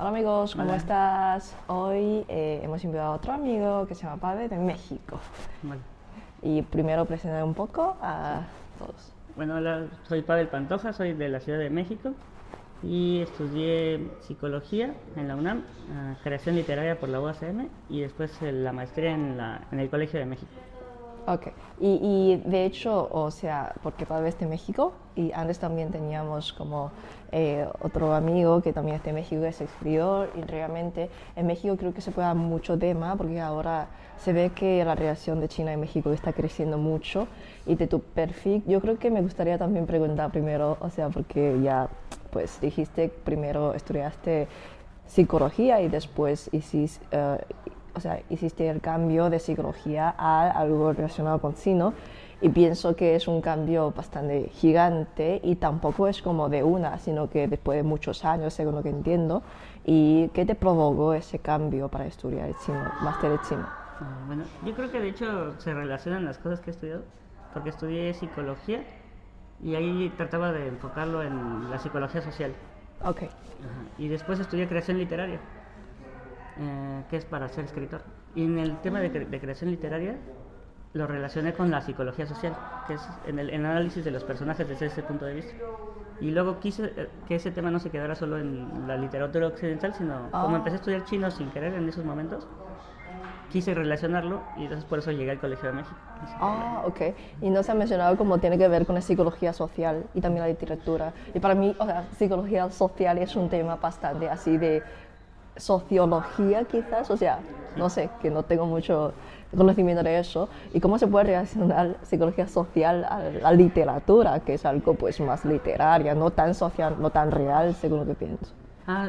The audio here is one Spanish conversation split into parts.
Hola amigos, ¿cómo Hola. estás? Hoy hemos invitado a otro amigo que se llama Pavel de México. Bueno, Y primero presentar un poco a todos. bueno, hola, soy Pavel Pantoja, soy de la Ciudad de México y estudié psicología en la UNAM, creación literaria por la UACM y después la maestría en el Colegio de México. Ok, y de hecho, o sea, porque Pavel es de México y antes también teníamos como otro amigo que también es de México, que es escritor y realmente en México creo que se puede dar mucho tema porque ahora se ve que la relación de China y México está creciendo mucho y de tu perfil yo creo que me gustaría también preguntar primero, o sea, porque ya pues dijiste primero estudiaste psicología y después hiciste el cambio de psicología a algo relacionado con cine y pienso que es un cambio bastante gigante y tampoco es como de una, sino que después de muchos años, según lo que entiendo. ¿Y qué te provocó ese cambio para estudiar el chino, máster de chino? Bueno, yo creo que de hecho se relacionan las cosas que he estudiado, porque estudié psicología y ahí trataba de enfocarlo en la psicología social. Ok. Y después estudié creación literaria, que es para ser escritor. Y en el tema de creación literaria lo relacioné con la psicología social, que es en el análisis de los personajes desde ese punto de vista. Y luego quise que ese tema no se quedara solo en la literatura occidental, sino como empecé a estudiar chino sin querer en esos momentos, quise relacionarlo y entonces por eso llegué al Colegio de México. Ok. Y no se ha mencionado cómo tiene que ver con la psicología social y también la literatura. Y para mí, o sea, psicología social es un tema bastante así de sociología quizás, o sea, no sé, que no tengo mucho conocimiento de eso. ¿Y cómo se puede relacionar psicología social a la literatura, que es algo pues más literaria, no tan social, no tan real, según lo que pienso?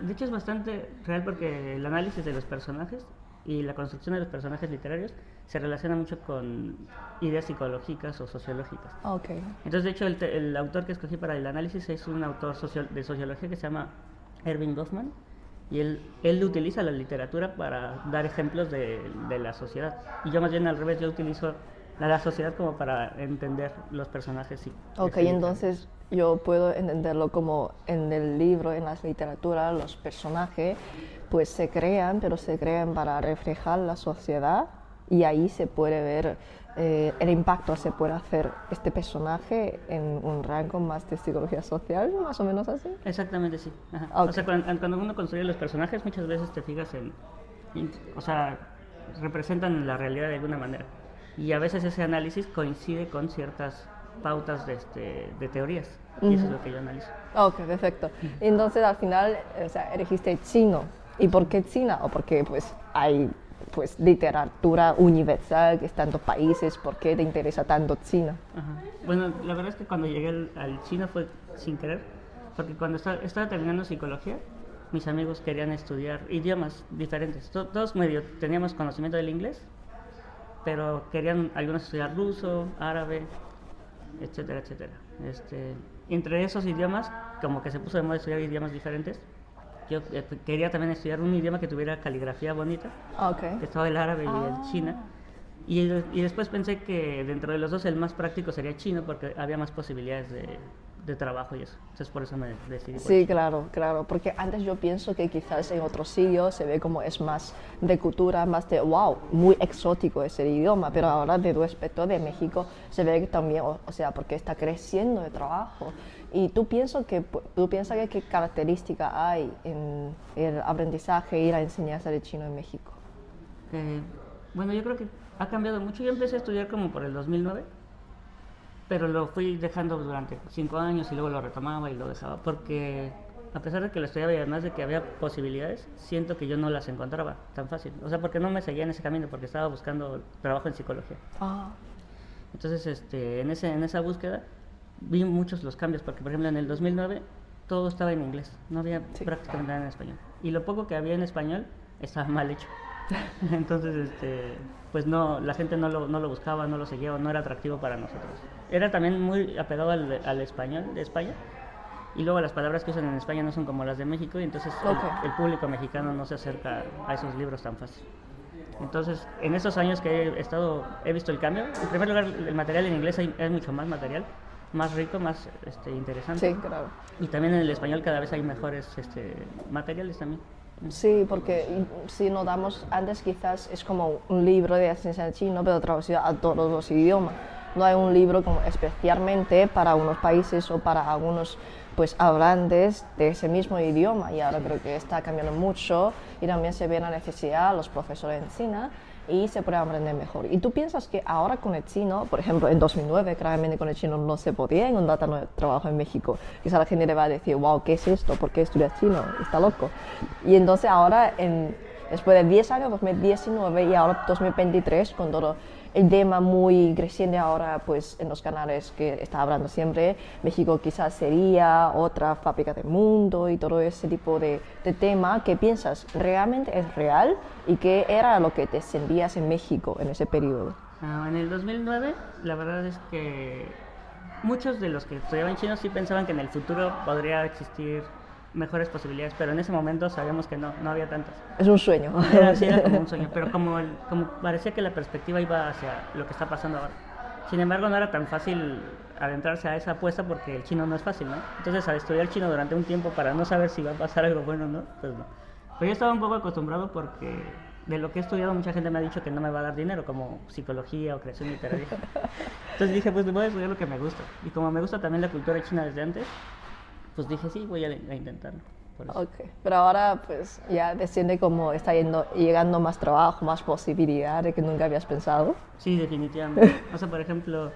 De hecho es bastante real porque el análisis de los personajes y la construcción de los personajes literarios se relaciona mucho con ideas psicológicas o sociológicas. Ok. Entonces, de hecho, el autor que escogí para el análisis es un autor de sociología que se llama Erving Goffman y él utiliza la literatura para dar ejemplos de la sociedad. Y yo más bien al revés, yo utilizo la sociedad como para entender los personajes. Sí, Ok, entonces yo puedo entenderlo como en el libro, en la literatura, los personajes pues se crean, pero se crean para reflejar la sociedad y ahí se puede ver el impacto se puede hacer este personaje en un rango más de psicología social, más o menos así. Exactamente, sí. Ajá. O Ok. sea, cuando uno construye los personajes, muchas veces te fijas o sea, representan la realidad de alguna manera. Y a veces ese análisis coincide con ciertas pautas de teorías. Y eso es lo que yo analizo. Ok, perfecto. Entonces al final, o sea, elegiste chino. ¿Y por qué China? ¿O porque pues hay pues literatura universal que está en tantos países? ¿Por qué te interesa tanto China? Ajá. Bueno, la verdad es que cuando llegué al chino fue sin querer, porque cuando estaba terminando psicología, mis amigos querían estudiar idiomas diferentes. Todos medio teníamos conocimiento del inglés, pero querían algunos estudiar ruso, árabe, etcétera, etcétera. Entre esos idiomas, como que se puso de moda estudiar idiomas diferentes, yo quería también estudiar un idioma que tuviera caligrafía bonita, Ok. que estaba el árabe y el china. Y después pensé que dentro de los dos el más práctico sería chino porque había más posibilidades de trabajo y eso. Entonces por eso me decidí por Sí, chino. claro, claro, porque antes yo pienso que quizás en otros sitios se ve como es más de cultura, más de wow, muy exótico ese idioma, pero ahora de tu aspecto de México se ve que también, o sea, porque está creciendo el trabajo. ¿Y tú piensas que qué característica hay en el aprendizaje y la enseñanza de chino en México? Eh, bueno, yo creo que ha cambiado mucho. Yo empecé a estudiar como por el 2009, pero lo fui dejando durante 5 años y luego lo retomaba y lo dejaba porque a pesar de que lo estudiaba y además de que había posibilidades, siento que yo no las encontraba tan fácil. O sea, porque no me seguía en ese camino, porque estaba buscando trabajo en psicología. Ah, Entonces, en esa búsqueda vi muchos los cambios, porque por ejemplo en el 2009 todo estaba en inglés, no había sí. prácticamente nada en español. Y lo poco que había en español estaba mal hecho. Entonces, pues no, la gente no lo buscaba, no lo seguía, o no era atractivo para nosotros. Era también muy apegado al español de España, y luego las palabras que usan en España no son como las de México, y entonces Ok. el público mexicano no se acerca a esos libros tan fácil. Entonces, en esos años que he visto el cambio. En primer lugar, el material en inglés hay mucho más material, más rico, más interesante. Sí, claro. Y también en el español cada vez hay mejores materiales también. Sí, porque si notamos antes quizás es como un libro de ciencia en chino, pero traducido a todos los idiomas. No hay un libro como especialmente para unos países o para algunos pues hablantes de ese mismo idioma, y ahora creo que está cambiando mucho y también se ve la necesidad de los profesores en China y se puede aprender mejor. ¿Y tú piensas que ahora con el chino, por ejemplo, en 2009, claramente con el chino no se podía encontrar trabajo en México? Quizá la gente le va a decir, wow, ¿qué es esto? ¿Por qué estudias chino? Está loco. Y entonces ahora, después de 10 años, 2019 y ahora 2023, con todo el tema muy creciente ahora pues en los canales que está hablando siempre, México quizás sería otra fábrica del mundo y todo ese tipo de tema. ¿Qué piensas? ¿Realmente es real? ¿Y qué era lo que te sentías en México en ese periodo? En el 2009, la verdad es que muchos de los que estudiaban chino sí pensaban que en el futuro podría existir mejores posibilidades, pero en ese momento sabíamos que no había tantas. Es un sueño. Sí, era como un sueño, pero como parecía que la perspectiva iba hacia lo que está pasando ahora. Sin embargo, no era tan fácil adentrarse a esa apuesta porque el chino no es fácil, ¿no? Entonces, al estudiar chino durante un tiempo para no saber si va a pasar algo bueno o no, pues no. Pero yo estaba un poco acostumbrado porque de lo que he estudiado mucha gente me ha dicho que no me va a dar dinero, como psicología o creación literaria. Entonces dije, pues voy a estudiar lo que me gusta. Y como me gusta también la cultura china desde antes, pues dije, sí, voy a intentarlo. Okay. Pero ahora pues ya te sientes como está llegando más trabajo, más posibilidades que nunca habías pensado. Sí, definitivamente. O sea, por ejemplo,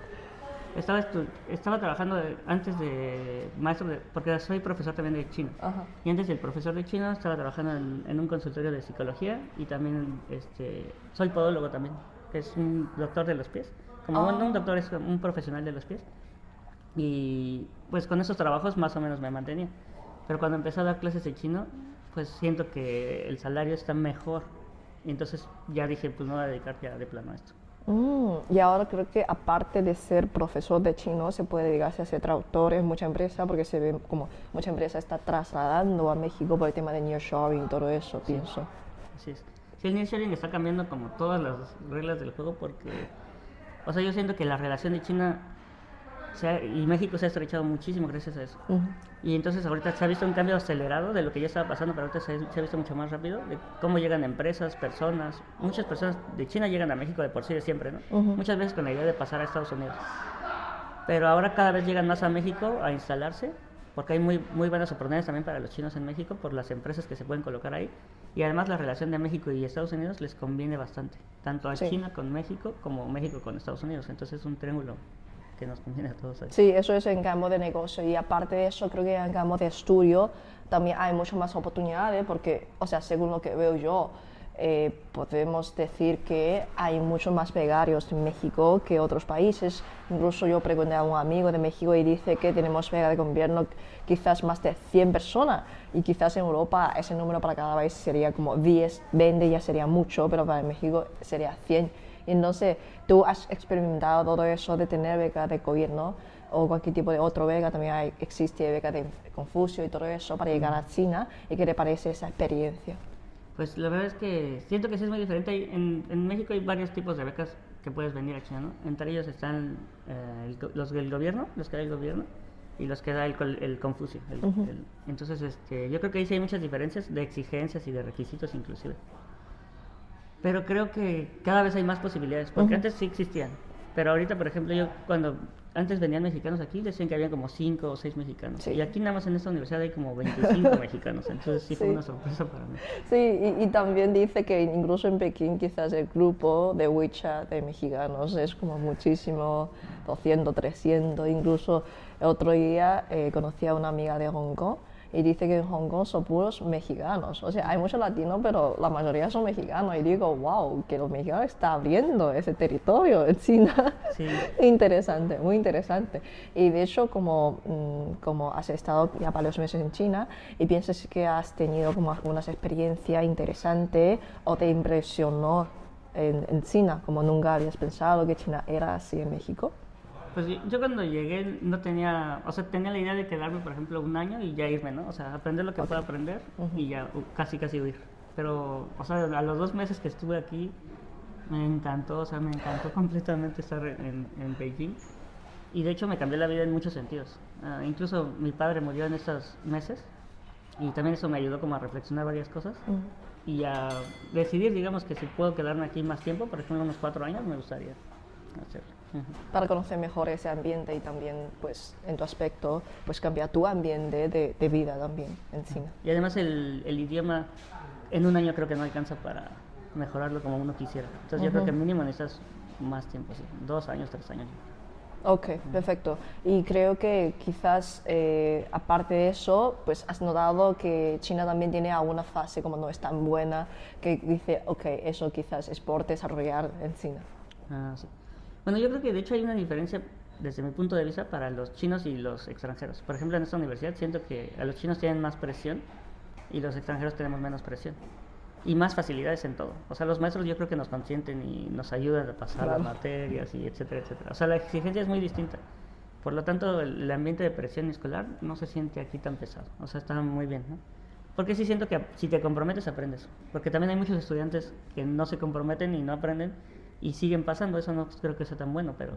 estaba trabajando antes de maestro, porque soy profesor también de chino. Ajá. Y antes del profesor de chino estaba trabajando en un consultorio de psicología y también soy podólogo también, que es un doctor de los pies. Como un doctor es un profesional de los pies. Y pues con esos trabajos más o menos me mantenía. Pero cuando empecé a dar clases de chino, pues siento que el salario está mejor. Y entonces ya dije, pues me voy a dedicar ya de plano a esto. Y ahora creo que aparte de ser profesor de chino, se puede dedicarse a ser traductor en mucha empresa, porque se ve como mucha empresa está trasladando a México por el tema de nearshoring y todo eso, sí. Pienso. Así es. Sí, el nearshoring está cambiando como todas las reglas del juego porque, o sea, yo siento que la relación de China y México se ha estrechado muchísimo gracias a eso. Y entonces ahorita se ha visto un cambio acelerado de lo que ya estaba pasando, pero ahorita se ha visto mucho más rápido de cómo llegan empresas, personas. Muchas personas de China llegan a México de por sí de siempre, ¿no? Muchas veces con la idea de pasar a Estados Unidos. Pero ahora cada vez llegan más a México a instalarse, porque hay muy buenas oportunidades también para los chinos en México por las empresas que se pueden colocar ahí. Y además la relación de México y Estados Unidos les conviene bastante, tanto a China con México como México con Estados Unidos. Entonces es un triángulo que nos conviene a todos ahí. Sí, eso es en campo de negocio, y aparte de eso creo que en campo de estudio también hay muchas más oportunidades porque, o sea, según lo que veo yo, podemos decir que hay muchos más becarios en México que otros países. Incluso yo pregunté a un amigo de México y dice que tenemos beca de gobierno quizás más de 100 personas, y quizás en Europa ese número para cada país sería como 10, 20 ya sería mucho, pero para México sería 100. Entonces, ¿tú has experimentado todo eso de tener beca de gobierno o cualquier tipo de otro beca? También existe beca de Confucio y todo eso para llegar a China. ¿Y qué te parece esa experiencia? Pues la verdad es que siento que sí es muy diferente. En México hay varios tipos de becas que puedes venir a China, ¿no? Entre ellos están los del gobierno, los que da el gobierno, y los que da el Confucio. Entonces, yo creo que ahí sí hay muchas diferencias de exigencias y de requisitos inclusive. Pero creo que cada vez hay más posibilidades, porque antes sí existían. Pero ahorita, por ejemplo, yo cuando antes venían mexicanos aquí, decían que había como 5 o 6 mexicanos. Sí. Y aquí nada más en esta universidad hay como 25 mexicanos. Entonces sí fue una sorpresa para mí. Sí, y también dice que incluso en Pekín quizás el grupo de WeChat de mexicanos es como muchísimo, 200, 300. Incluso el otro día conocí a una amiga de Hong Kong y dice que en Hong Kong son puros mexicanos. O sea, hay muchos latinos, pero la mayoría son mexicanos. Y digo, wow, que los mexicanos están abriendo ese territorio en China. Sí. Interesante, muy interesante. Y de hecho, como has estado ya varios meses en China y piensas que has tenido como algunas experiencias interesantes o te impresionó en China, como nunca habías pensado que China era así en México. Pues yo cuando llegué no tenía, o sea, tenía la idea de quedarme, por ejemplo, un año y ya irme, ¿no? O sea, aprender lo que pueda aprender y ya casi huir. Pero, o sea, a los 2 meses que estuve aquí me encantó, o sea, me encantó completamente estar en Beijing. Y de hecho me cambió la vida en muchos sentidos. Incluso mi padre murió en estos meses Y también eso me ayudó como a reflexionar varias cosas Mm. y a decidir, digamos, que si puedo quedarme aquí más tiempo, por ejemplo, unos 4 años, me gustaría hacerlo. Para conocer mejor ese ambiente y también, pues, en tu aspecto, pues cambiar tu ambiente de vida también en China. Y además el idioma en un año creo que no alcanza para mejorarlo como uno quisiera. Entonces yo creo que mínimo necesitas más tiempo, sí, 2 años, 3 años. Ok, perfecto. Y creo que quizás, aparte de eso, pues has notado que China también tiene alguna fase como no es tan buena, que dice, ok, eso quizás es por desarrollar en China. Ah, sí. Bueno, yo creo que de hecho hay una diferencia desde mi punto de vista para los chinos y los extranjeros. Por ejemplo, en esta universidad siento que a los chinos tienen más presión y los extranjeros tenemos menos presión. Y más facilidades en todo. O sea, los maestros yo creo que nos consienten y nos ayudan a pasar las materias y etcétera, etcétera. O sea, la exigencia es muy distinta. Por lo tanto, el ambiente de presión escolar no se siente aquí tan pesado. O sea, está muy bien, ¿no? Porque sí siento que si te comprometes, aprendes. Porque también hay muchos estudiantes que no se comprometen y no aprenden y siguen pasando. Eso no creo que sea tan bueno, pero...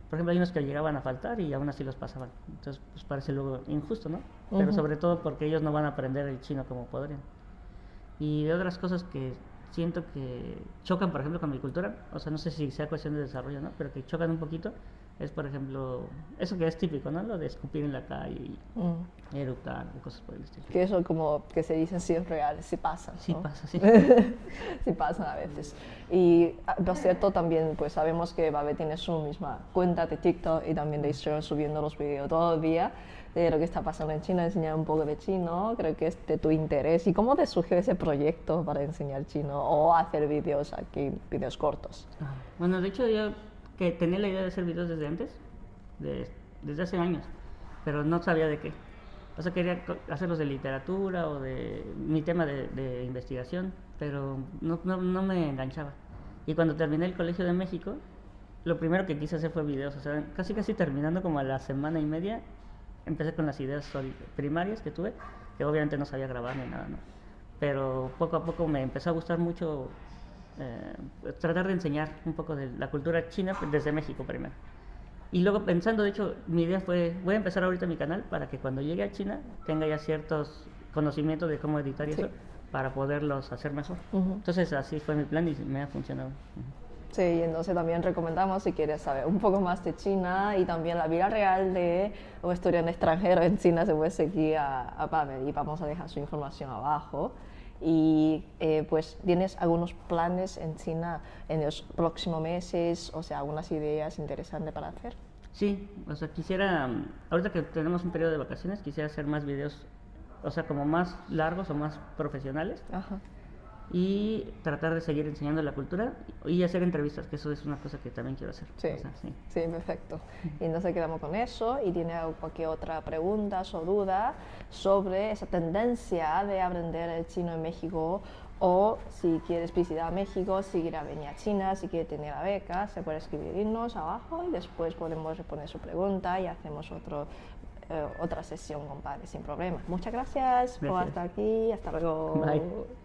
Por ejemplo, hay unos que llegaban a faltar y aún así los pasaban. Entonces, pues parece luego injusto, ¿no? Pero sobre todo porque ellos no van a aprender el chino como podrían. Y de otras cosas que siento que chocan, por ejemplo, con mi cultura, o sea, no sé si sea cuestión de desarrollo, ¿no? Pero que chocan un poquito, es, por ejemplo, eso que es típico, ¿no? Lo de escupir en la calle y eructar y cosas por el estilo. Que eso como que se dicen sí es real, sí pasa, ¿no? Sí pasa, sí. Sí pasan a veces. Y por cierto, también pues sabemos que Babe tiene su misma cuenta de TikTok y también de Instagram subiendo los videos todo el día de lo que está pasando en China, enseñar un poco de chino, creo que es de tu interés. ¿Y cómo te surgió ese proyecto para enseñar chino o hacer vídeos aquí, vídeos cortos? Bueno, de hecho yo que tenía la idea de hacer videos desde antes, desde hace años, pero no sabía de qué. O sea, quería hacerlos de literatura o de mi tema de investigación, pero no me enganchaba. Y cuando terminé el Colegio de México, lo primero que quise hacer fue videos. O sea, casi terminando como a la semana y media, empecé con las ideas primarias que tuve, que obviamente no sabía grabar ni nada, ¿no? Pero poco a poco me empezó a gustar mucho tratar de enseñar un poco de la cultura china desde México primero. Y luego pensando, de hecho, mi idea fue, voy a empezar ahorita mi canal para que cuando llegue a China tenga ya ciertos conocimientos de cómo editar y eso, para poderlos hacer mejor. Entonces así fue mi plan y me ha funcionado. Sí, y entonces también recomendamos si quieres saber un poco más de China y también la vida real de un estudiante extranjero en China, se puede seguir a Pavel y vamos a dejar su información abajo. Y pues, ¿tienes algunos planes en China en los próximos meses? O sea, algunas ideas interesantes para hacer. Sí, o sea, quisiera, ahorita que tenemos un periodo de vacaciones, quisiera hacer más videos, o sea, como más largos o más profesionales. Ajá. Y tratar de seguir enseñando la cultura y hacer entrevistas, que eso es una cosa que también quiero hacer. Sí, o sea, sí. Sí, perfecto. Y entonces quedamos con eso. ¿Y tiene cualquier otra pregunta o duda sobre esa tendencia de aprender el chino en México? O si quieres visitar México, si quieres venir a China, si quieres tener la beca, se puede escribirnos abajo y después podemos responder su pregunta y hacemos otra sesión con Padre sin problema. Muchas gracias por estar aquí. Hasta luego. Bye.